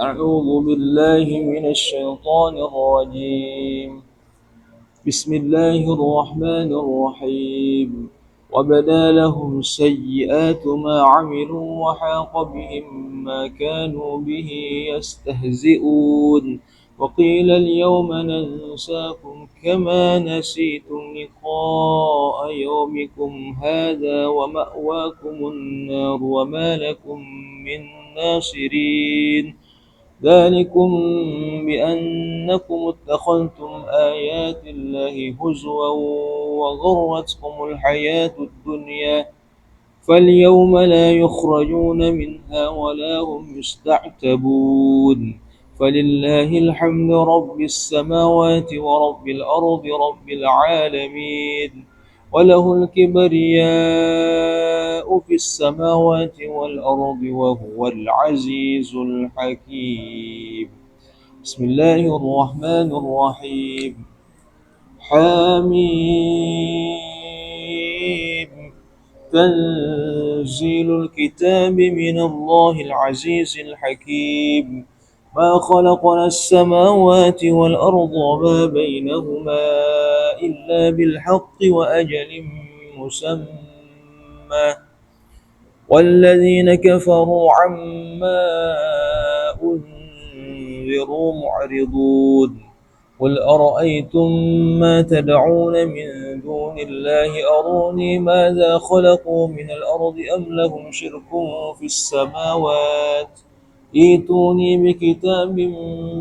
أعوذ بالله من الشيطان الرجيم. بسم الله الرحمن الرحيم. وبدا لهم سيئات ما عملوا وحاق بهم ما كانوا به يستهزئون. وقيل اليوم ننساكم كما نسيتم لقاء يومكم هذا ومأواكم النار وما لكم من ناصرين. ذلكم بأنكم اتخذتم آيات الله هزوا وغرتكم الحياة الدنيا فاليوم لا يخرجون منها ولا هم يستعتبون. فلله الحمد رب السماوات ورب الأرض رب العالمين. وله الكبرياء في السماوات والأرض وهو العزيز الحكيم. بسم الله الرحمن الرحيم. حميم. تنزيل الكتاب من الله العزيز الحكيم. ما خلقنا السماوات والأرض وما بينهما إلا بالحق وأجل مسمى. والذين كفروا عما أنذروا معرضون. قل أرأيتم ما تدعون من دون الله أروني ماذا خلقوا من الأرض أم لهم شرك في السماوات ائتوني بكتاب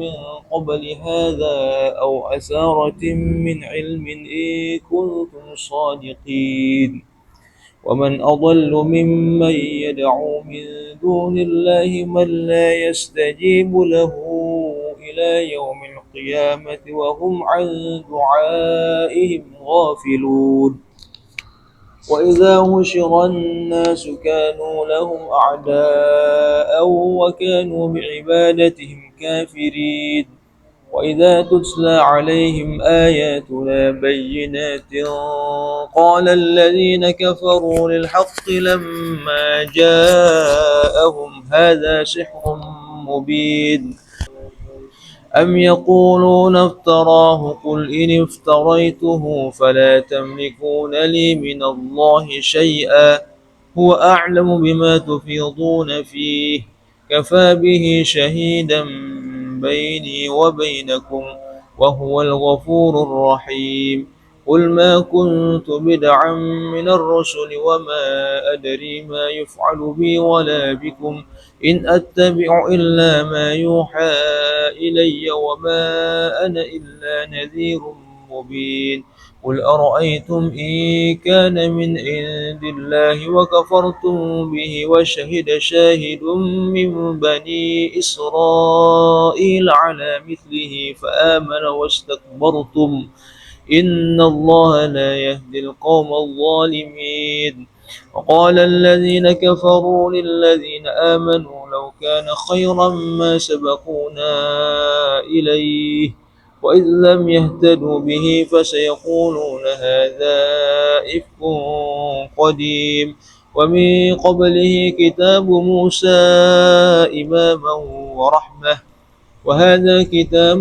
من قبل هذا أو أثارة من علم إن كنتم صادقين. ومن أضل ممن يدعو من دون الله من لا يستجيب له إلى يوم القيامة وهم عن دعائهم غافلون. وإذا هشر الناس كانوا لهم أعداء وكانوا بعبادتهم كافرين. وإذا تتلى عليهم آياتنا بينات قال الذين كفروا للحق لما جاءهم هذا سحر مبين. أم يقولون افتراه قل إن افتريته فلا تملكون لي من الله شيئا هو أعلم بما تفيضون فيه كفى به شهيدا بيني وبينكم وهو الغفور الرحيم. قل ما كنت بدعا من الرسل وما أدري ما يفعل بي ولا بكم إن أتبع إلا ما يوحى إلي وما أنا إلا نذير مبين. قل أرأيتم إن كان من عند الله وكفرتم به وشهد شاهد من بني إسرائيل على مثله فآمن واستكبرتم إن الله لا يهدي القوم الظالمين. وقال الذين كفروا للذين آمنوا لو كان خيرا ما سبقونا إليه وإذ لم يهتدوا به فسيقولون هذا إفك قديم. ومن قبله كتاب موسى إماما ورحمة وهذا كتاب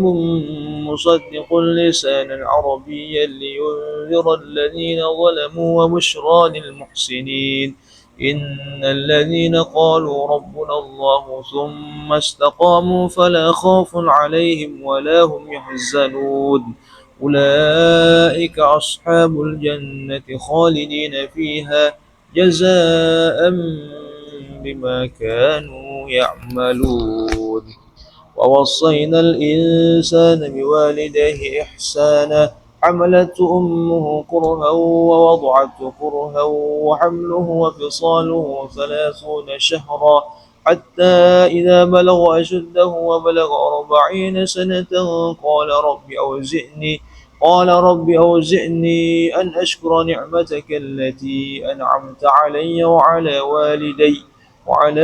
مصدق لسانا عربيا لينذر الذين ظلموا وبشرى للمحسنين. إن الذين قالوا ربنا الله ثم استقاموا فلا خوف عليهم ولا هم يحزنون أولئك أصحاب الجنة خالدين فيها جزاء بما كانوا يعملون. ووصينا الإنسان بوالديه إحسانا حملته أمه كرها ووضعته كرها وحمله وفصاله 30 شهرا حتى إذا بلغ أشده وبلغ 40 سنة قال رب أوزعني أن أشكر نعمتك التي أنعمت علي وعلى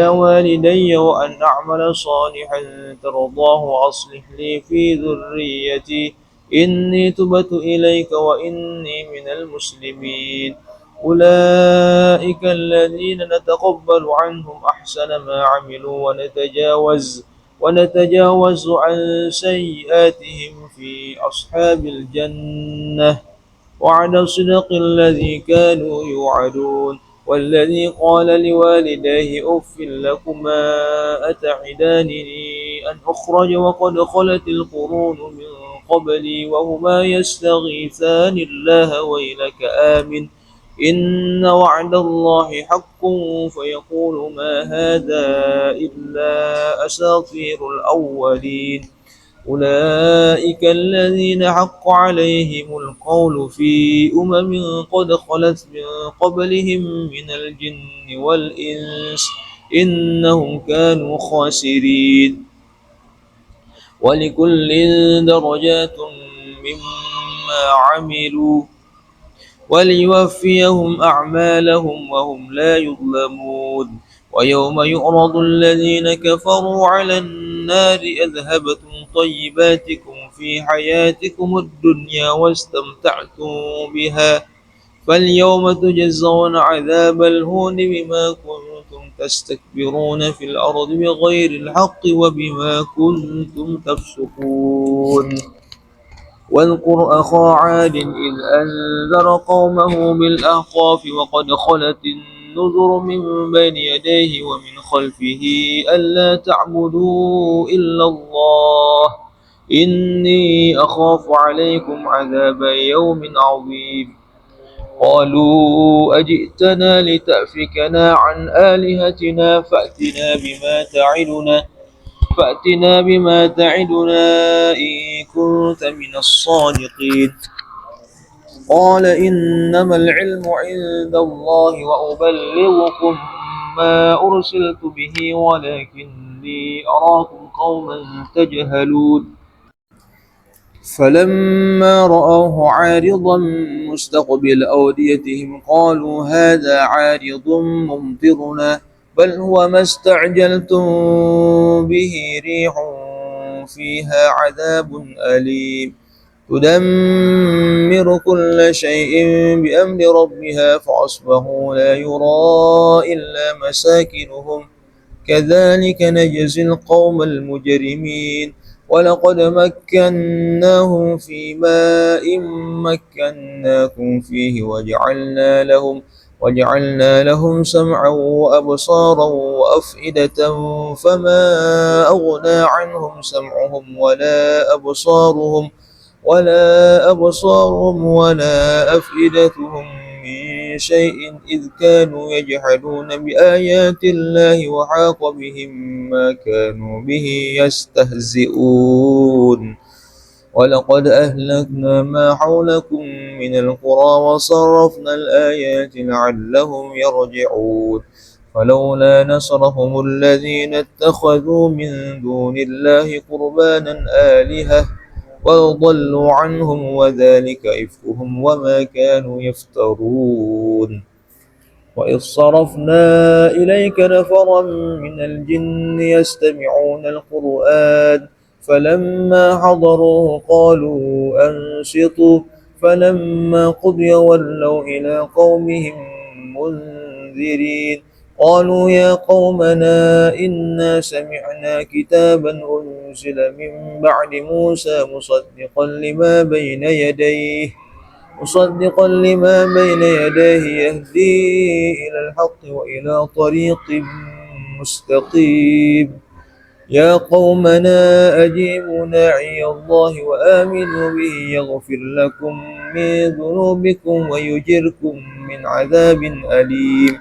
والدي وأن أعمل صالحا ترضاه وأصلح لي في ذريتي إني تبت إليك وإني من المسلمين. أولئك الذين نتقبل عنهم أحسن ما عملوا ونتجاوز عن سيئاتهم في أصحاب الجنة وعد الصدق الذي كانوا يوعدون والذي قال لوالديه أف لكما أتعدانني أن أخرج وقد خلت القرون من قبلي وهما يستغيثان الله ويلك آمن إن وعد الله حق فيقول ما هذا إلا أساطير الأولين أولئك الذين حق عليهم القول في قد خلت من قبلهم من الجن والإنس إنهم كانوا خاسرين ولكل درجات مما عملوا وليوفيهم أعمالهم وهم لا يظلمون ويوم يعرض الذين كفروا على النار أذهبتم طيباتكم في حياتكم الدنيا واستمتعتم بها فاليوم تجزون عذاب الهون بما كنتم تستكبرون في الأرض بغير الحق وبما كنتم تفسقون واذكر أخا عاد إذ أنذر قومه بالأحقاف وقد خلت النذر من بين يديه ومن خلفه ألا تعبدوا إلا الله إني أخاف عليكم عذاب يوم عظيم قالوا أجئتنا لتأفكنا عن آلهتنا فأتنا بما تعدنا إن كنت من الصادقين قال إنما العلم عند الله وأبلغكم ما أرسلت به ولكني أراكم قوما تجهلون فلما رأوه عارضا مستقبل أوديتهم قالوا هذا عارض ممطرنا بل هو ما استعجلتم به ريح فيها عذاب أليم تدمر كل شيء بأمر ربها فأصبحوا لا يرى إلا مساكنهم كذلك نجزي القوم المجرمين ولقد مكناهم في ماء مكناكم فيه وجعلنا لهم سمعا وأبصارا وأفئدة فما أغنى عنهم سمعهم ولا أبصارهم ولا أفئدتهم من شيء إذ كانوا يجحدون بآيات الله وحاق بهم ما كانوا به يستهزئون ولقد أهلكنا ما حولكم من القرى وصرفنا الآيات لعلهم يرجعون فلولا نصرهم الذين اتخذوا من دون الله قربانا آلهة وضلوا عنهم وذلك إفكهم وما كانوا يفترون وإذ صرفنا إليك نفرا من الجن يستمعون القرآن فلما حضروه قالوا أنصتوا فلما قضي ولوا إلى قومهم منذرين قالوا يا قومنا إنا سمعنا كتابا أنزل من بعد موسى مصدقا لما بين يديه يهدي إلى الحق وإلى طريق مستقيم يا قومنا أجيبوا داعي الله وآمنوا به يغفر لكم من ذنوبكم ويجركم من عذاب أليم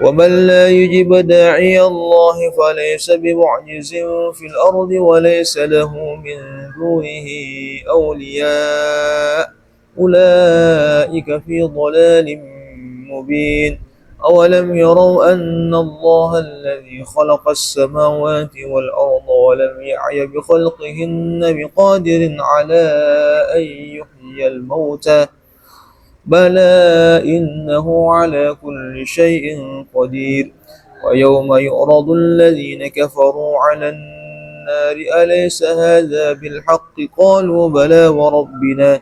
ومن لا يجب داعي الله فليس بمعجز في الأرض وليس له من دونه أولياء أولئك في ضلال مبين أولم يروا أن الله الذي خلق السماوات والأرض ولم يعي بخلقهن بقادر على أن يحيي الموتى بلى إنه على كل شيء قدير ويوم يعرض الذين كفروا على النار أليس هذا بالحق قالوا بلى وربنا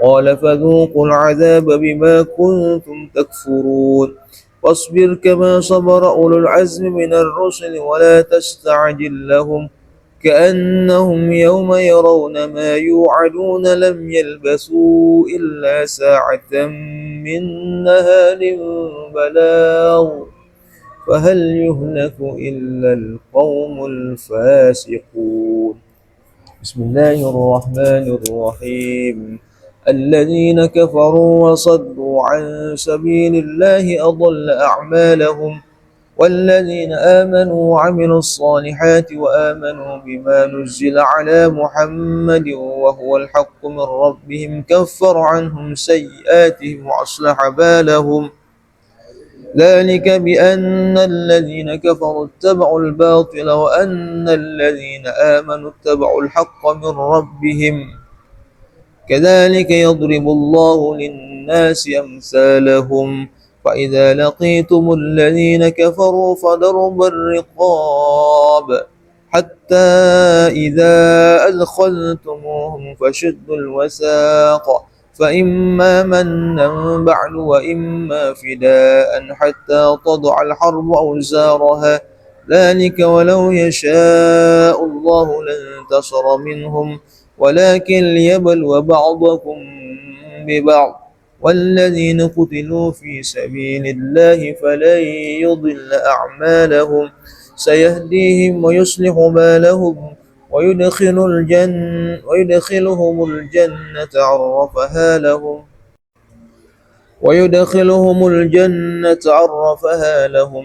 قال فذوقوا العذاب بما كنتم تكفرون واصبر كما صبر أولو العزم من الرسل ولا تستعجل لهم كأنهم يوم يرون ما يوعدون لم يلبثوا إلا ساعة من نهار بلاغ فهل يهلك إلا القوم الفاسقون. بسم الله الرحمن الرحيم. الذين كفروا وصدوا عن سبيل الله أضل أعمالهم والذين آمنوا وعملوا الصالحات وآمنوا بما نزل على محمد وهو الحق من ربهم كفر عنهم سيئاتهم وأصلح بالهم ذلك بأن الذين كفروا اتبعوا الباطل وأن الذين آمنوا اتبعوا الحق من ربهم كذلك يضرب الله للناس أمثالهم فإذا لقيتم الذين كفروا فضرب الرقاب حتى إذا أدخلتموهم فشدوا الوثاق فإما منا بعد وإما فداء حتى تضع الحرب أوزارها ذلك ولو يشاء الله لانتصر منهم ولكن ليبلو بعضكم ببعض والذين قتلوا في سبيل الله فلن يضل أعمالهم سيهديهم ويصلح بالهم ويدخلهم الجنة عرفها لهم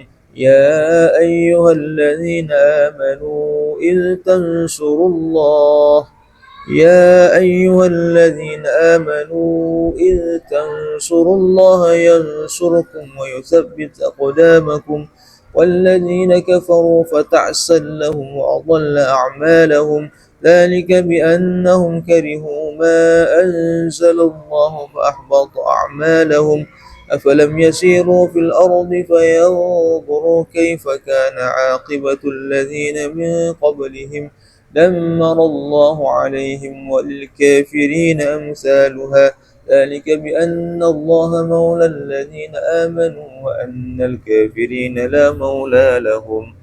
يا أيها الذين آمنوا إذ تنصروا الله ينصركم ويثبت أقدامكم والذين كفروا فتعسا لهم وأضل أعمالهم ذلك بأنهم كرهوا ما أنزل الله فأحبط أعمالهم أفلم يسيروا في الأرض فينظروا كيف كان عاقبة الذين من قبلهم دمر الله عليهم وللكافرين أمثالها ذلك بأن الله مولى الذين آمنوا وأن الكافرين لا مولى لهم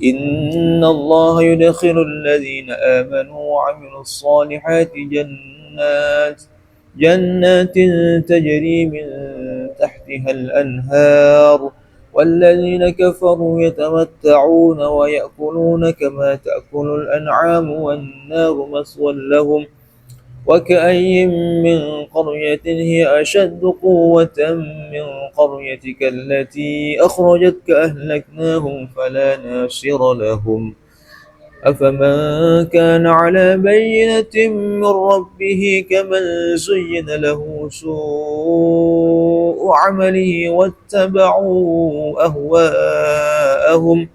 إن الله يدخل الذين آمنوا وعملوا الصالحات جنات تجري من تحتها الأنهار والذين كفروا يتمتعون ويأكلون كما تأكل الأنعام والنار مثوى لهم وكأي من قرية هي أشد قوة من قريتك التي أخرجتك أهلكناهم فلا ناصر لهم أفمن كان على بينة من ربه كمن زين له سوء عمله واتبعوا أهواءهم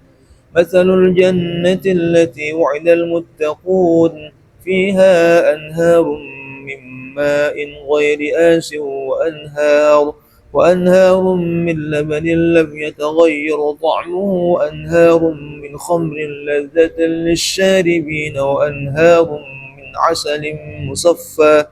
مثل الجنة التي وعد المتقون فيها أنهار من ماء غير آس وأنهار من لبن لم يتغير طعمه وأنهار من خمر لذة للشاربين وأنهار من عسل مصفى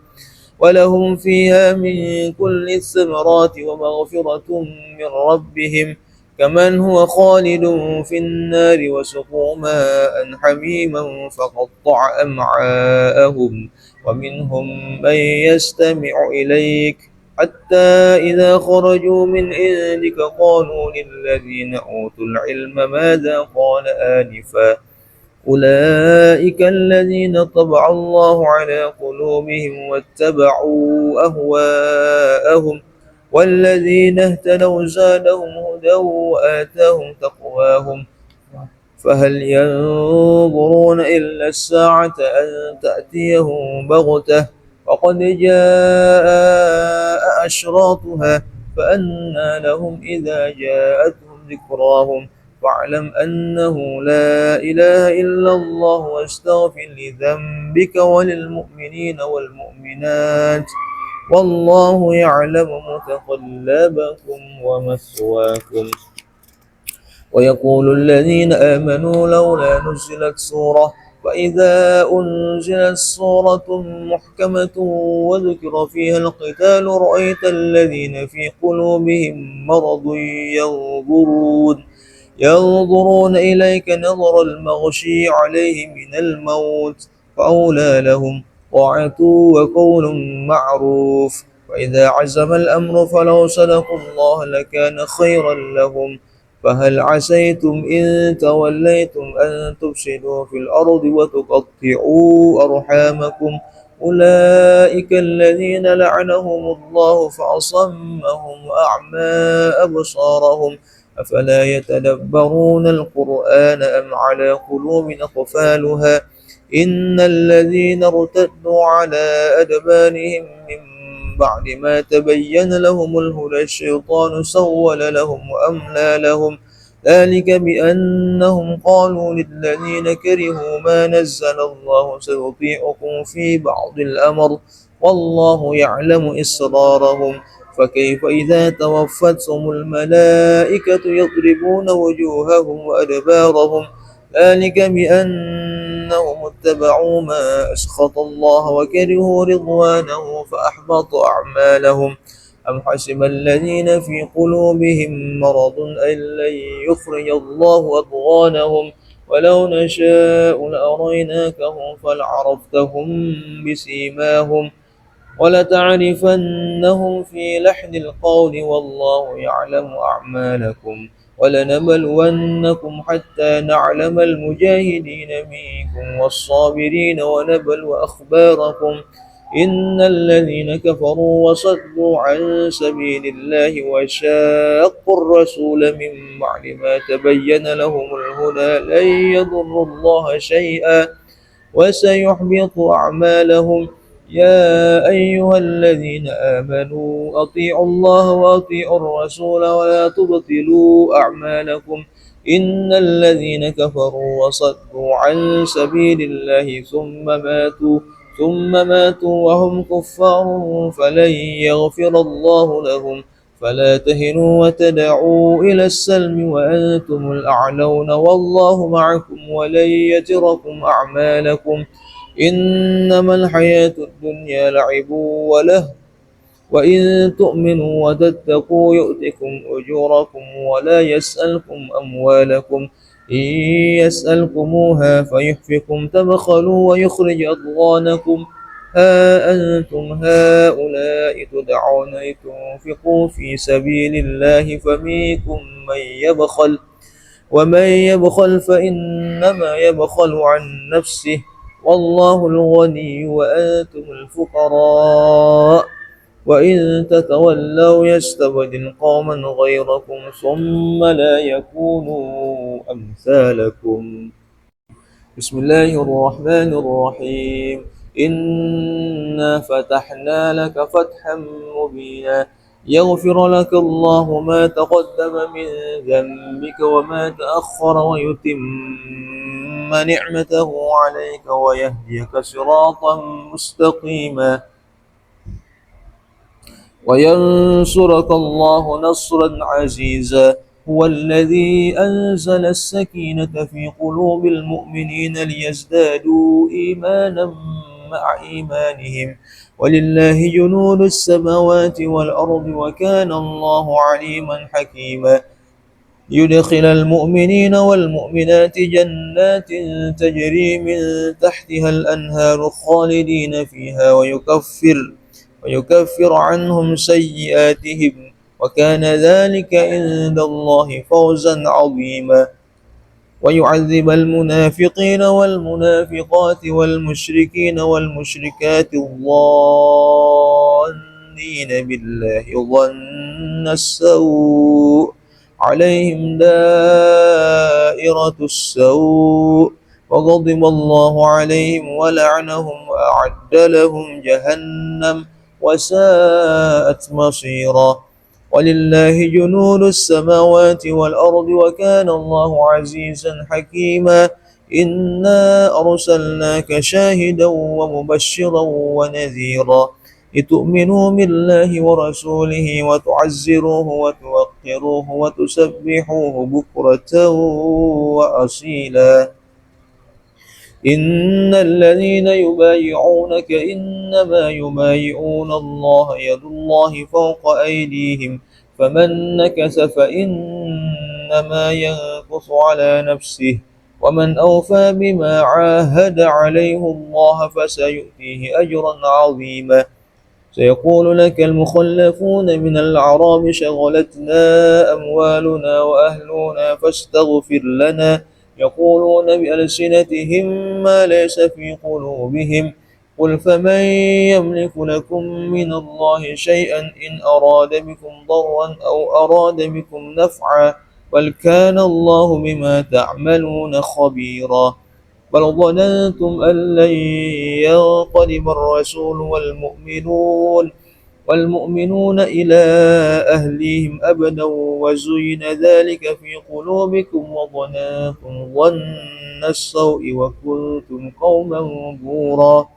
ولهم فيها من كل الثمرات ومغفرة من ربهم كمن هو خالد في النار وسقوا ماء حميما فقطع أمعاءهم ومنهم من يستمع إليك حتى إذا خرجوا من عندك قالوا للذين أوتوا العلم ماذا قال آنفا أولئك الذين طبع الله على قلوبهم واتبعوا أهواءهم والذين اهتدوا زادهم هدى وآتاهم تقواهم فهل ينظرون إلا الساعة أن تأتيهم بغتة وقد جاء أشراطها فأنى لهم إذا جاءتهم ذكراهم واعلم أنه لا إله إلا الله واستغفر لذنبك وللمؤمنين والمؤمنات والله يعلم متقلبكم ومثواكم. ويقول الذين آمنوا لولا نزلت سورة فإذا أنزلت سورة محكمة وذكر فيها القتال رأيت الذين في قلوبهم مرض ينظرون إليك نظر المغشي عليه من الموت فأولى لهم طاعة وقول معروف. وإذا عزم الأمر فلو صدقوا الله لكان خيرا لهم. فهل عسيتم إن توليتم أن تفسدوا في الأرض وتقطعوا أرحامكم أولئك الذين لعنهم الله فأصمهم وأعمى أبصارهم أفلا يتدبرون القرآن أم على قلوب أقفالها إن الذين ارتدوا على أدبارهم من بعد ما تبين لهم الهدى الشيطان سول لهم وأملى لهم ذلك بأنهم قالوا للذين كرهوا ما نزل الله سيطيعكم في بعض الأمر والله يعلم إسرارهم فكيف إذا توفتهم الملائكة يضربون وجوههم وأدبارهم ذلك بأنهم اتبعوا ما أسخط الله وكرهوا رضوانه فأحبط أعمالهم أم حسب الذين في قلوبهم مرض أن لن يخرج الله أضغانهم ولو نشاء لأريناكهم فلعرفتهم بسيماهم ولتعرفنهم في لحن القول والله يعلم أعمالكم ولنبلونكم حتى نعلم المجاهدين منكم والصابرين ونبلو أخباركم إن الذين كفروا وصدوا عن سبيل الله وشاقوا الرسول من بعد ما تبين لهم الهدى لن يضروا الله شيئا وسيحبط أعمالهم يا أيها الذين آمنوا أطيعوا الله وأطيعوا الرسول ولا تبطلوا أعمالكم إن الذين كفروا وصدوا عن سبيل الله ثم ماتوا وهم كفار فلن يغفر الله لهم فلا تهنوا وتدعوا إلى السلم وأنتم الأعلون والله معكم ولن يتركم أعمالكم إنما الحياة الدنيا لعب وله وإن تؤمنوا وتتقوا يؤتكم أجوركم ولا يسألكم أموالكم إن يسألكموها فيحفكم تبخلوا ويخرج أضغانكم ها أنتم هؤلاء تدعون لتنفقوا في سبيل الله فمنكم من يبخل ومن يبخل فإنما يبخل عن نفسه والله الغني وأنتم الفقراء وإن تتولوا يستبدل قوما غيركم ثم لا يكونوا أمثالكم بسم الله الرحمن الرحيم إنا فتحنا لك فتحا مبينا يغفر لك الله ما تقدم من ذنبك وما تأخر ويتم نعمته عليك ويهديك صراطا مستقيما وينصرك الله نصرا عزيزا هو الذي أنزل السكينة في قلوب المؤمنين ليزدادوا إيمانا مع إيمانهم ولله جنود السماوات والأرض وكان الله عليما حكيما يدخل المؤمنين والمؤمنات جنات تجري من تحتها الأنهار خالدين فيها ويكفر عنهم سيئاتهم وكان ذلك عند الله فوزا عظيما ويعذب المنافقين والمنافقات والمشركين والمشركات الظانين بالله ظن السوء عليهم دائرة السوء وغضب الله عليهم ولعنهم وأعد لهم جهنم وساءت مصيرا ولله جنود السماوات والأرض وكان الله عزيزا حكيما إنا أرسلناك شاهدا ومبشرا ونذيرا لتؤمنوا بالله ورسوله وتعزروه وتوقروه وتسبحوه بكرة وأصيلا إن الذين يبايعونك إنما يبايعون الله يد الله فوق أيديهم فمن نكث فإنما ينكث ينقص على نفسه، ومن أوفى بما عاهد عليه الله فسيؤتيه أجرا عظيما. سيقول لك المخلفون من الأعراب شغلتنا أموالنا وأهلنا فاستغفر لنا، يقولون بألسنتهم ما ليس في قلوبهم. قل فمن يملك لكم من الله شيئا إن أراد بكم ضرا أو أراد بكم نفعا، بل كان الله بما تعملون خبيرا. بل ظننتم أن لن ينقلب الرسول والمؤمنون إلى أهليهم أبدا وزين ذلك في قلوبكم وظننتم ظن السوء وكنتم قوما بورا.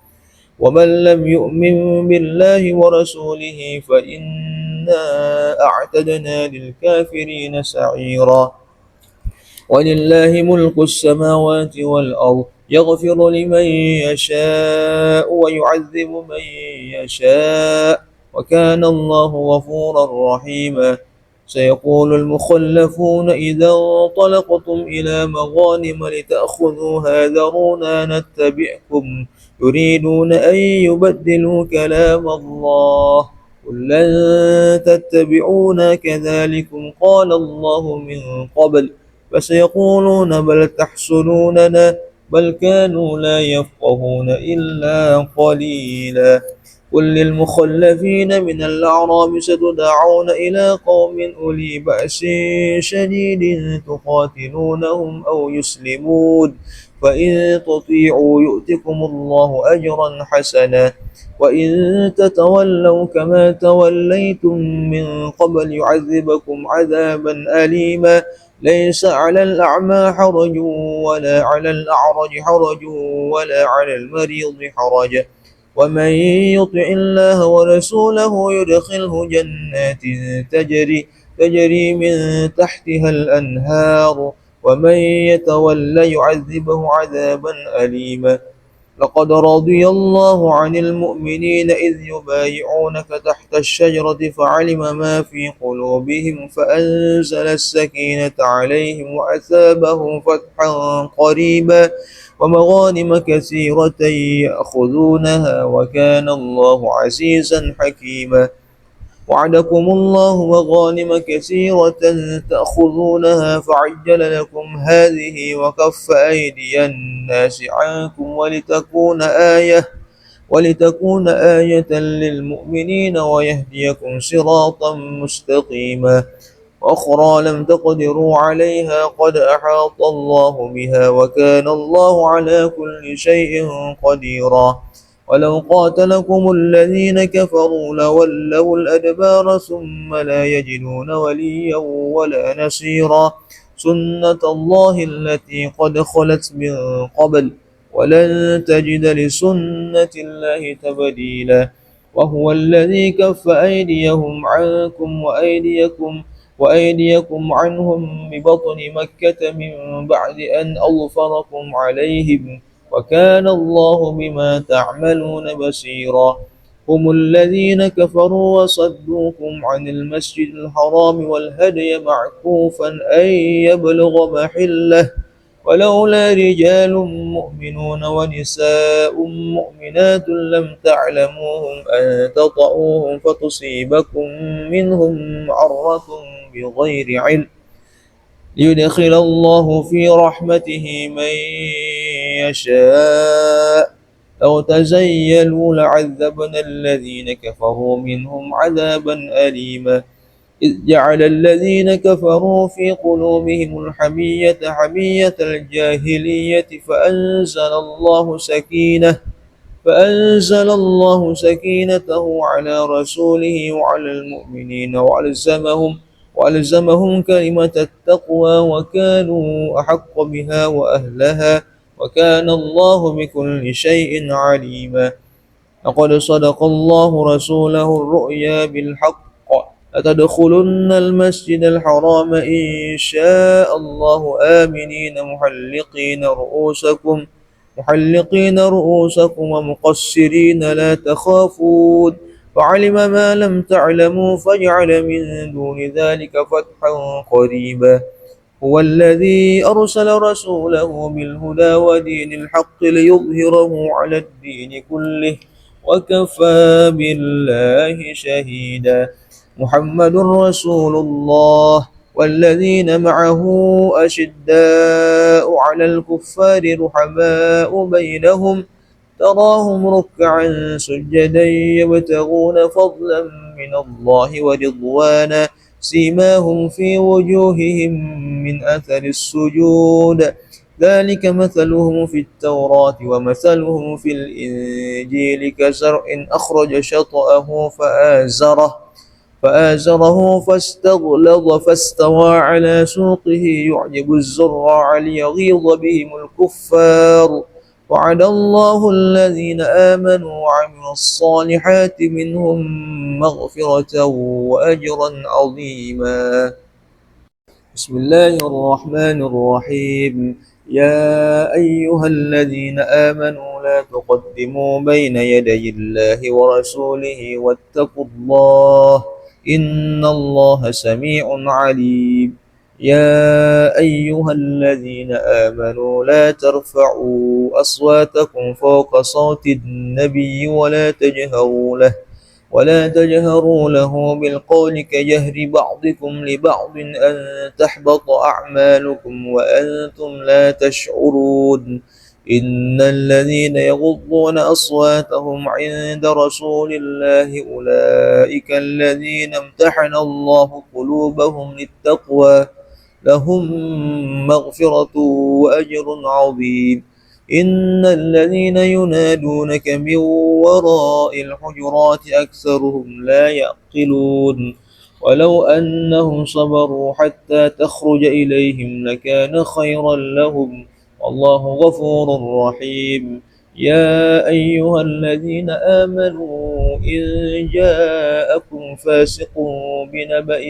ومن لم يؤمن بالله ورسوله فإنا أعتدنا للكافرين سعيرا. ولله ملك السماوات والأرض، يغفر لمن يشاء ويعذب من يشاء، وكان الله غفورا رحيما. سيقول المخلفون إذا انطلقتم إلى مغانم لتأخذوها ذرونا نتبعكم، يريدون أن يبدلوا كلام الله. قل لن تتبعونا كذلكم قال الله من قبل، فسيقولون بل تحسدوننا، بل كانوا لا يفقهون إلا قليلا. قل للمخلفين من الأعراب ستدعون إلى قوم أولي بأس شديد تقاتلونهم أو يسلمون، فإن تطيعوا يؤتكم الله أجرا حسنا، وإن تتولوا كما توليتم من قبل يعذبكم عذابا أليما. ليس على الأعمى حرج ولا على الأعرج حرج ولا على المريض حرج، ومن يطع الله ورسوله يدخله جنات تجري من تحتها الأنهار، ومن يتولى يعذبه عذابا أليما. لقد رضي الله عن المؤمنين إذ يبايعونك تحت الشجرة فعلم ما في قلوبهم فأنزل السكينة عليهم وأثابهم فتحا قريبا ومغانم كثيرة يأخذونها، وكان الله عزيزا حكيما. وعدكم الله مغانم كثيرة تأخذونها فعجل لكم هذه وكف أيدي الناس عنكم ولتكون آية للمؤمنين ويهديكم صراطا مستقيما. وأخرى لم تقدروا عليها قد أحاط الله بها، وكان الله على كل شيء قديرا. ولو قاتلكم الذين كفروا لولوا الأدبار ثم لا يجدون وليا ولا نصيرا. سنة الله التي قد خلت من قبل، ولن تجد لسنة الله تبديلا. وهو الذي كف أيديهم عنكم وأيديكم عنهم ببطن مكة من بعد أن أظفركم عليهم، وكان الله بما تعملون بصيرا. هم الذين كفروا وصدوكم عن المسجد الحرام والهدي معكوفا أن يبلغ محله، ولولا رجال مؤمنون ونساء مؤمنات لم تعلموهم أن تطؤوهم فتصيبكم منهم معرة بغير علم، ليدخل الله في رحمته من يشاء. لو تزيلوا لعذبنا الذين كفروا منهم عذابا أليما. إذ جعل الذين كفروا في قلوبهم الحمية حمية الجاهلية فأنزل الله سكينته على رسوله وعلى المؤمنين وألزمهم كلمة التقوى وكانوا أحق بها وأهلها، وكان الله بكل شيء عليما. لقد صدق الله رسوله الرؤيا بالحق، لتدخلن المسجد الحرام إن شاء الله آمنين محلقين رؤوسكم ومقصرين لا تخافون، فعلم ما لم تعلموا فجعل من دون ذلك فتحا قريبا. هو الذي أرسل رسوله بالهدى ودين الحق ليظهره على الدين كله وكفى بالله شهيدا. محمد رسول الله والذين معه أشداء على الكفار رحماء بينهم تراهم ركعا سجدا يبتغون فضلا من الله ورضوانا سيماهم في وجوههم من أثر السجود ذلك مثلهم في التوراة ومثلهم في الإنجيل كزرع أخرج شطأه فآزره فاستغلظ فاستوى على سوقه يعجب الزراع ليغيظ بهم الكفار وعد الله الذين آمنوا وعملوا الصالحات منهم مغفرة وأجرا عظيما. بسم الله الرحمن الرحيم. يا أيها الذين آمنوا لا تقدموا بين يدي الله ورسوله واتقوا الله إن الله سميع عليم. يا أيها الذين آمنوا لا ترفعوا أصواتكم فوق صوت النبي ولا تجهروا له بالقول كجهر بعضكم لبعض أن تحبط أعمالكم وأنتم لا تشعرون. إن الذين يغضون أصواتهم عند رسول الله أولئك الذين امتحن الله قلوبهم للتقوى لهم مغفرة وأجر عظيم. إن الذين ينادونك من وراء الحجرات أكثرهم لا يعقلون ولو أنهم صبروا حتى تخرج إليهم لكان خيرا لهم والله غفور رحيم. يا أيها الذين آمنوا إن جاءكم فاسق بنبأ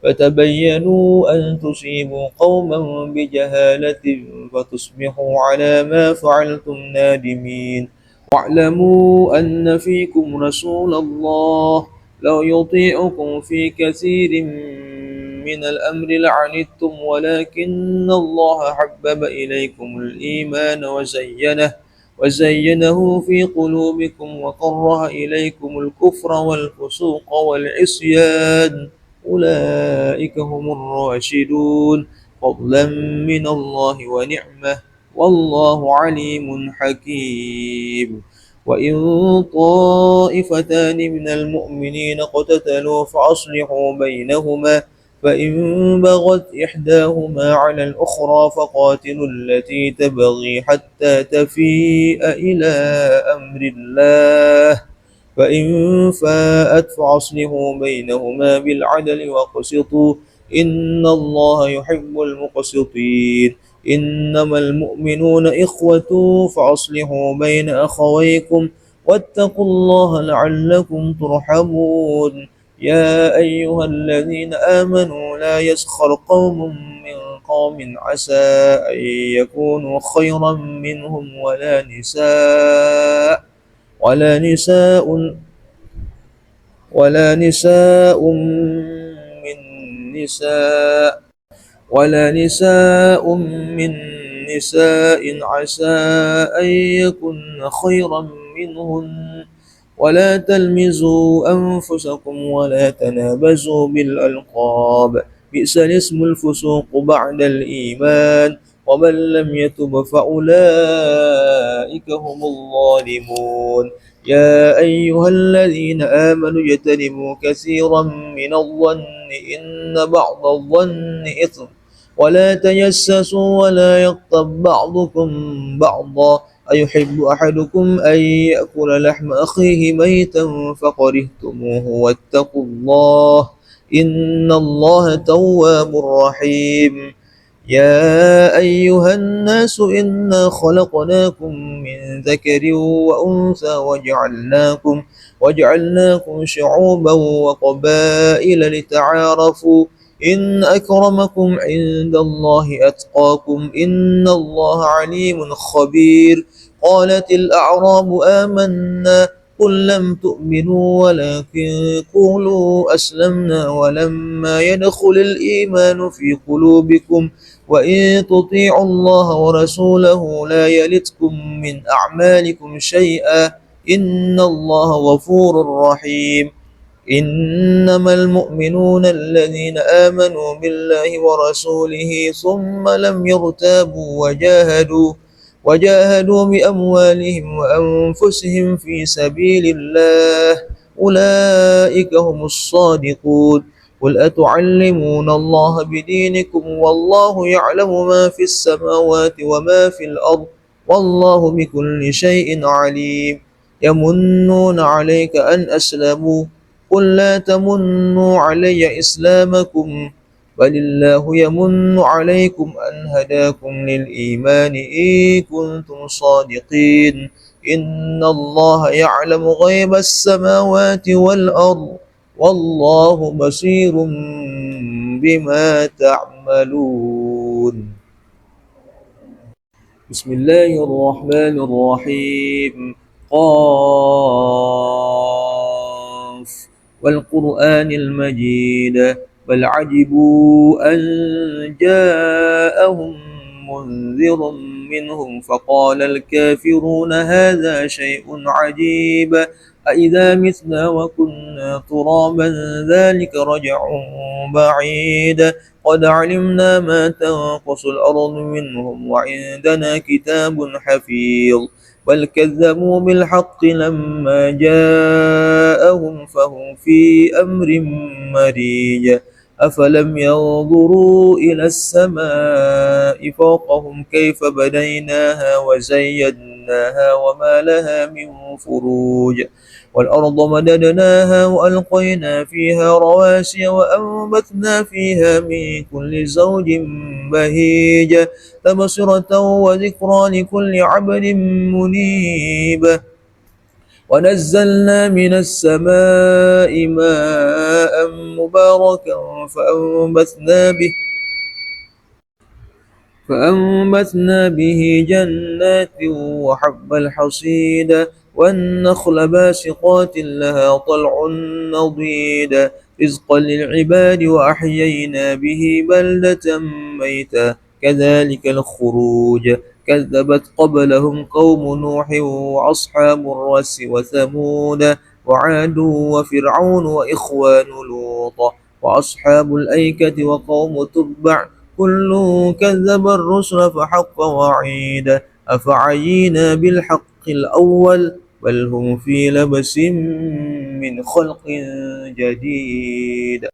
فتبينوا أن تصيبوا قوما بجهالة فتصبحوا على ما فعلتم نادمين. واعلموا أن فيكم رسول الله لو يطيعكم في كثير من الأمر لعنتم ولكن الله حبب إليكم الإيمان وزينه في قلوبكم وكره إليكم الكفر والفسوق والعصيان أولئك هم الراشدون فضلا من الله ونعمة والله عليم حكيم. وإن طائفتان من المؤمنين اقتتلوا فأصلحوا بينهما فإن بغت إحداهما على الأخرى فقاتلوا التي تبغي حتى تفيء إلى أمر الله فإن فاءت فأصلحوا بينهما بالعدل واقسطوا إن الله يحب المقسطين. إنما المؤمنون إخوة فأصلحوا بين أخويكم واتقوا الله لعلكم ترحمون. يا أيها الذين آمنوا لا يسخر قوم من قوم عسى أن يكونوا خيرا منهم ولا نساء من نساء عسى أن يكن خيرا منهن ولا تلمزوا أنفسكم ولا تنابزوا بالألقاب بئس الاسم الفسوق بعد الإيمان ومن لم يتب فأولئك هم الظالمون. يا أيها الذين آمنوا اجتنبوا كثيرا من الظن إن بعض الظن إثم ولا تجسسوا ولا يغتب بعضكم بعضا أيحب أحدكم أن يأكل لحم أخيه ميتا فكرهتموه واتقوا الله إن الله تواب رحيم. يا أيها الناس إنا خلقناكم من ذكر وأنثى وجعلناكم شعوبا وقبائل لتعارفوا إن أكرمكم عند الله أتقاكم إن الله عليم خبير. قالت الأعراب آمنا قل لم تؤمنوا ولكن قولوا أسلمنا ولما يدخل الإيمان في قلوبكم وإن تطيعوا الله ورسوله لا يلتكم من أعمالكم شيئا إن الله غفور رحيم. إنما المؤمنون الذين آمنوا بالله ورسوله ثم لم يرتابوا وجاهدوا بأموالهم وأنفسهم في سبيل الله أولئك هم الصادقون. قل أتعلمون الله بدينكم والله يعلم ما في السماوات وما في الأرض والله بكل شيء عليم. يمنون عليك أن أسلموا قل لا تمنوا علي إسلامكم بل الله يمن عليكم أن هداكم للإيمان إن كنتم صادقين. إن الله يعلم غيب السماوات والأرض والله بصير بما تعملون. بسم الله الرحمن الرحيم. قاف والقرآن المجيد بل عجبوا أن جاءهم منذر منهم فقال الكافرون هذا شيء عجيب أإذا متنا وكنا ترابا ذلك رجع بعيد قد علمنا ما تنقص الأرض منهم وعندنا كتاب حفيظ بل كذبوا بالحق لما جاءهم فهم في أمر مريج أفلم ينظروا إلى السماء فوقهم كيف بنيناها وزيناها وما لها من فروج والأرض مددناها وألقينا فيها رواسي وأنبتنا فيها من كل زوج بهيج تبصرة وذكرى لكل عبد منيب ونزلنا من السماء ماء مباركا فأنبتنا به جنات وحب الحصيد والنخل باسقات لها طلع نضيد رزقا للعباد وأحيينا به بلدة ميتا كذلك الخروج كذبت قبلهم قوم نوح وأصحاب الرس وثمود وعاد وفرعون وإخوان لوط وأصحاب الأيكة وقوم تبع كل كذب الرسل فحق وعيد أفعينا بالحق الأول بل هم في لبس من خلق جديد.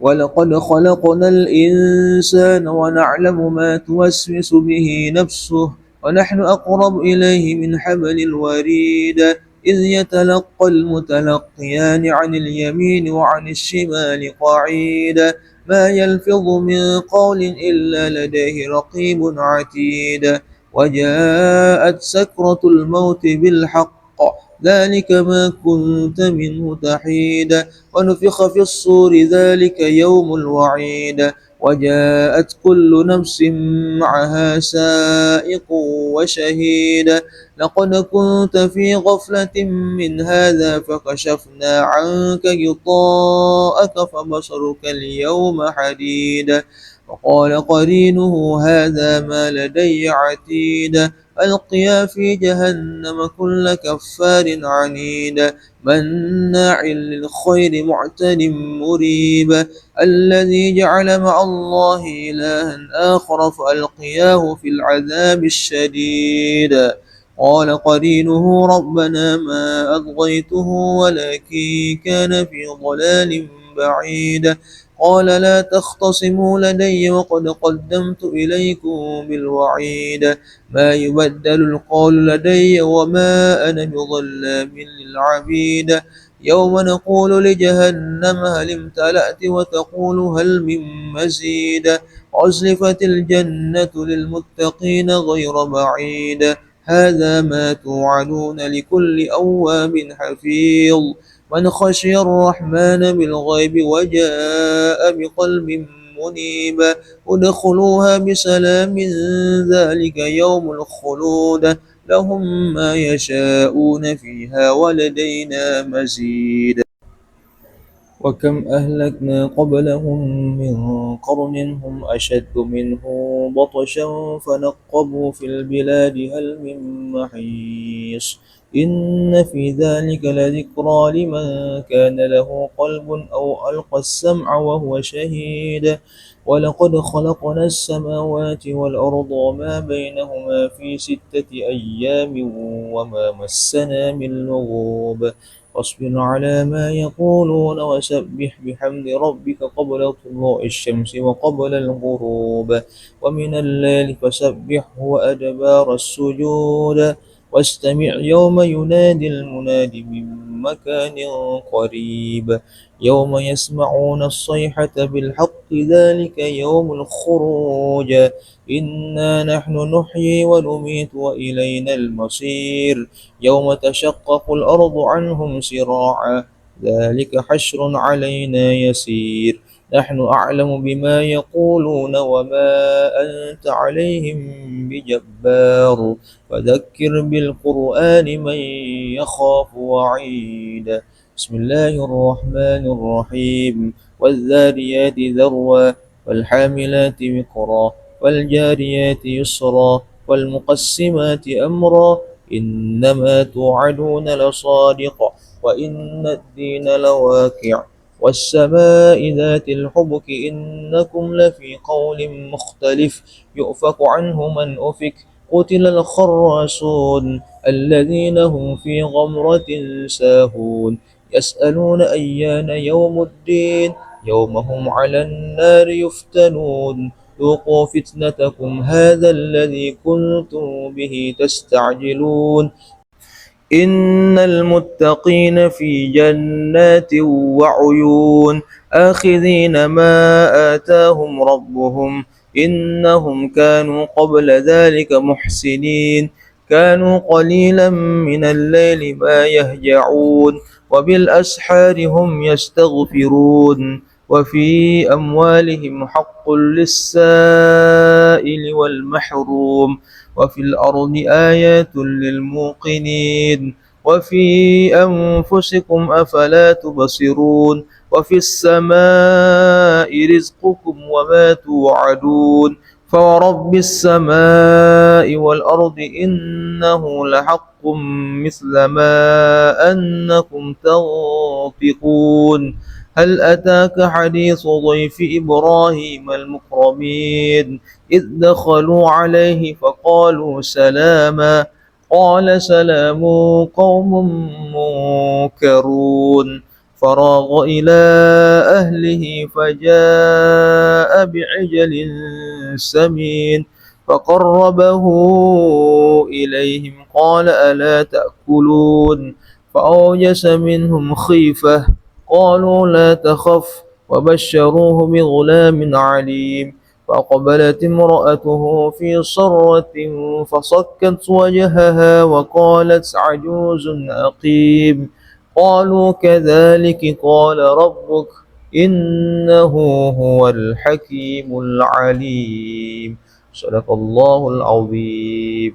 ولقد خلقنا الإنسان ونعلم ما توسوس به نفسه ونحن أقرب إليه من حبل الوريد إذ يتلقى المتلقيان عن اليمين وعن الشمال قعيد ما يلفظ من قول إلا لديه رقيب عتيد وجاءت سكرة الموت بالحق ذلك ما كنت منه تحيد ونفخ في الصور ذلك يوم الوعيد وجاءت كل نفس معها سائق وشهيد لقد كنت في غفلة من هذا فكشفنا عنك غطاءك فبصرك اليوم حديد وقال قرينه هذا ما لدي عتيد ألقيا في جهنم كل كفار عنيد مناع للخير معتد مريب الذي جعل مع الله إلها آخر فألقياه في العذاب الشديد قال قرينه ربنا ما أطغيته ولكن كان في ضلال بعيد قال لا تختصموا لدي وقد قدمت إليكم بالوعيد ما يبدل القول لدي وما أنا بظلام للعبيد يوم نقول لجهنم هل امتلأت وتقول هل من مزيد وأزلفت الجنة للمتقين غير بعيد هذا ما توعدون لكل أواب حفيظ من خشي الرحمن بالغيب وجاء بقلب منيبا ادخلوها بسلام ذلك يوم الخلود لهم ما يشاءون فيها ولدينا مزيد وكم أهلكنا قبلهم من قرن هم أشد منه بطشا فنقبوا في البلاد هل من محيص إن في ذلك لذكرى لمن كان له قلب أو ألقى السمع وهو شهيد ولقد خلقنا السماوات والأرض وما بينهما في 6 أيام وما مسنا من لغوب واصبر على ما يقولون وسبح بحمد ربك قبل طلوع الشمس وقبل الغروب ومن الليل فسبحه وأدبار السجود واستمع يوم ينادي المناد من مكان قريب يوم يسمعون الصيحة بالحق ذلك يوم الخروج إنا نحن نحيي ونميت وإلينا المصير يوم تشقق الأرض عنهم سراعا ذلك حشر علينا يسير نحن أعلم بما يقولون وما أنت عليهم بجبار فذكر بالقرآن من يخاف وعيد بسم الله الرحمن الرحيم والذاريات ذروا والحاملات وقرا والجاريات يسرا والمقسمات أمرا إنما توعدون لصادق وإن الدين لواقع والسماء ذات الحبك إنكم لفي قول مختلف يؤفك عنه من أفك قتل الخراصون الذين هم في غمرة ساهون يسألون أيان يوم الدين يوم هم على النار يفتنون ذوقوا فتنتكم هذا الذي كنتم به تستعجلون إن المتقين في جنات وعيون آخذين ما آتاهم ربهم إنهم كانوا قبل ذلك محسنين كانوا قليلا من الليل ما يهجعون وبالأسحار هم يستغفرون وفي أموالهم حق للسائل والمحروم وفي الأرض آيات للموقنين وفي أنفسكم أفلا تبصرون وفي السماء رزقكم وما توعدون فورب السماء والأرض إنه لحق مثل ما أنكم تنطقون هل أتاك حديث ضيف إبراهيم المكرمين إذ دخلوا عليه فقالوا سلاما قال سلام قوم منكرون فراغ إلى أهله فجاء بعجل سمين فقربه إليهم قال ألا تأكلون فأوجس منهم خيفة قالوا لا تخف وبشروه بغلام عليم فأقبلت امرأته في صرة فصكت وجهها وقالت عجوز أقيم قالوا كذلك قال ربك إنه هو الحكيم العليم صدق الله العظيم